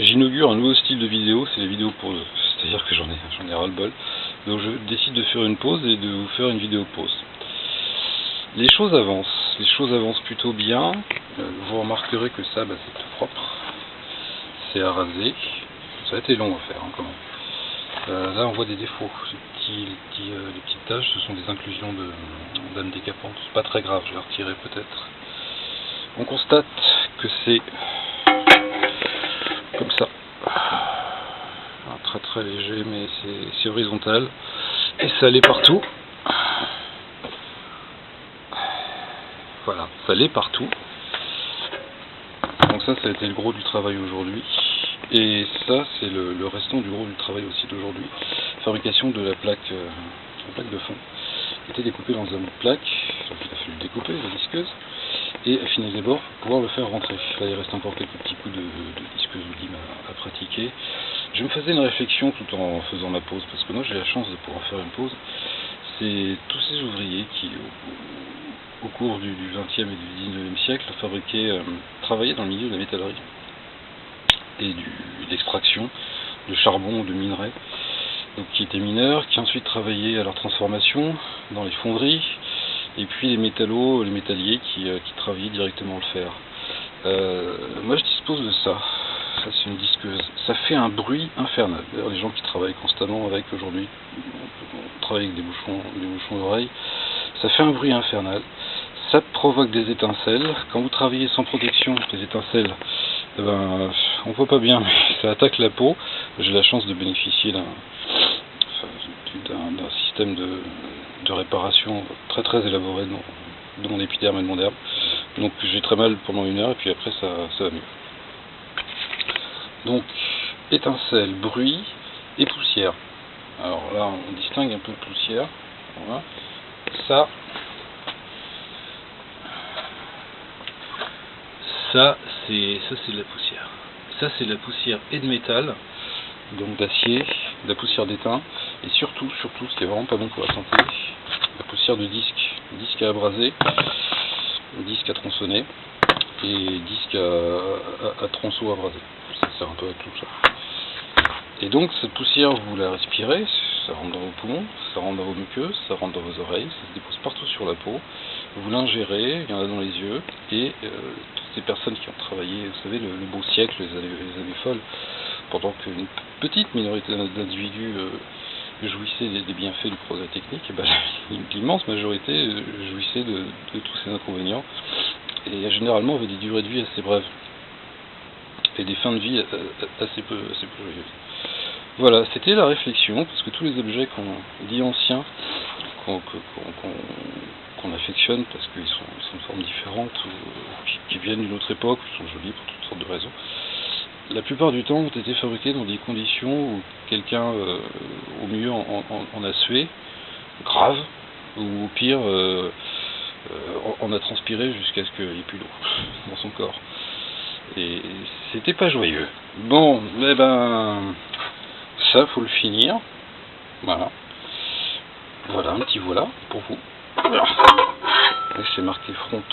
J'inaugure un nouveau style de vidéo, c'est les vidéos pause. C'est-à-dire que j'en ai ras-le-bol. Donc je décide de faire une pause et de vous faire une vidéo pause. Les choses avancent plutôt bien. Vous remarquerez que ça, c'est tout propre. C'est à raser. Ça a été long à faire, quand même. Là on voit des défauts. Les petites taches, ce sont des inclusions d'âmes décapantes. C'est pas très grave, je vais retirer peut-être. On constate que c'est comme ça. Très très léger, mais c'est horizontal. Et ça allait partout. Voilà, ça allait partout. Donc ça a été le gros du travail aujourd'hui. Et ça, c'est le restant du gros du travail aussi d'aujourd'hui. Fabrication de la plaque de fond. Qui était découpée dans un bout de plaque. Donc il a fallu le découper, la disqueuse. Et affiner les bords pour pouvoir le faire rentrer. Là, il reste encore quelques petits coups de disqueuse ou lime à pratiquer. Je me faisais une réflexion tout en faisant ma pause, parce que moi j'ai la chance de pouvoir faire une pause. C'est tous ces ouvriers qui, au cours du XXe et du XIXe siècle, travaillaient dans le milieu de la métallerie et d'extraction de charbon ou de minerais, donc qui étaient mineurs, qui ensuite travaillaient à leur transformation dans les fonderies, et puis les métalliers qui travaillaient directement le fer. Moi je dispose de ça. Ça c'est une disqueuse. Ça fait un bruit infernal. D'ailleurs les gens qui travaillent constamment avec aujourd'hui, on travaille avec des bouchons d'oreilles, ça fait un bruit infernal. Ça provoque des étincelles. Quand vous travaillez sans protection, les étincelles, on voit pas bien, mais ça attaque la peau. J'ai la chance de bénéficier d'un système de réparation très très élaboré de mon épiderme et de mon derme. Donc j'ai très mal pendant 1 heure et puis après ça va mieux. Donc étincelles, bruit et poussière. Alors là on distingue un peu de poussière. Voilà. Ça c'est de la poussière. Ça c'est de la poussière et de métal, donc d'acier, de la poussière d'étain, et surtout, ce qui est vraiment pas bon pour la santé, la poussière de disque à abraser, disque à tronçonner, et disque à tronçon abrasé. Ça sert un peu à tout ça. Et donc cette poussière, vous la respirez, ça rentre dans vos poumons, ça rentre dans vos muqueuses, ça rentre dans vos oreilles, ça se dépose partout sur la peau, vous l'ingérez, il y en a dans les yeux, et toutes ces personnes qui ont travaillé, vous savez, le beau siècle, les années folles, pendant qu'une petite minorité d'individus jouissaient des bienfaits du progrès technique, et l'immense majorité jouissait de tous ces inconvénients, et généralement avait des durées de vie assez brèves, et des fins de vie assez peu joyeuses. Voilà, c'était la réflexion, parce que tous les objets qu'on dit anciens, qu'on affectionne parce qu'ils sont de formes différentes, ou qui viennent d'une autre époque, ou sont jolis pour toutes sortes de raisons, la plupart du temps ont été fabriqués dans des conditions où quelqu'un au mieux en a sué, grave, ou au pire en a transpiré jusqu'à ce qu'il n'y ait plus d'eau dans son corps. Et c'était pas joyeux. Bon, ça faut le finir. Voilà. Voilà, un petit voilà pour vous. Et c'est marqué front.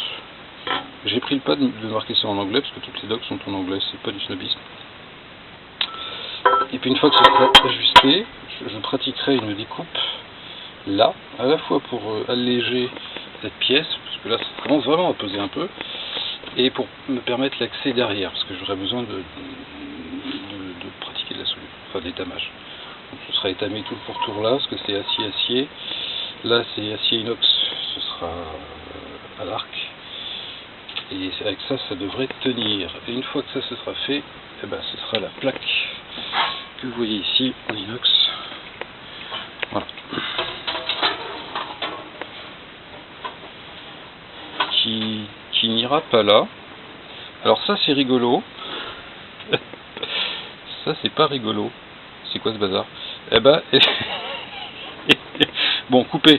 J'ai pris le pas de marquer ça en anglais parce que toutes les docs sont en anglais, c'est pas du snobisme. Et puis une fois que ce sera ajusté, je pratiquerai une découpe là, à la fois pour alléger cette pièce, parce que là ça commence vraiment à peser un peu, et pour me permettre l'accès derrière, parce que j'aurai besoin de pratiquer de la soudure, enfin d'étamage. Donc ce sera étamé tout le pourtour là, parce que c'est acier. Là c'est acier inox, ce sera à l'arc. Et avec ça, ça devrait tenir. Et une fois que ça se sera fait, ce sera la plaque que vous voyez ici en inox. Voilà. Qui n'ira pas là. Alors ça c'est rigolo. Ça c'est pas rigolo. C'est quoi ce bazar? Bon, coupez.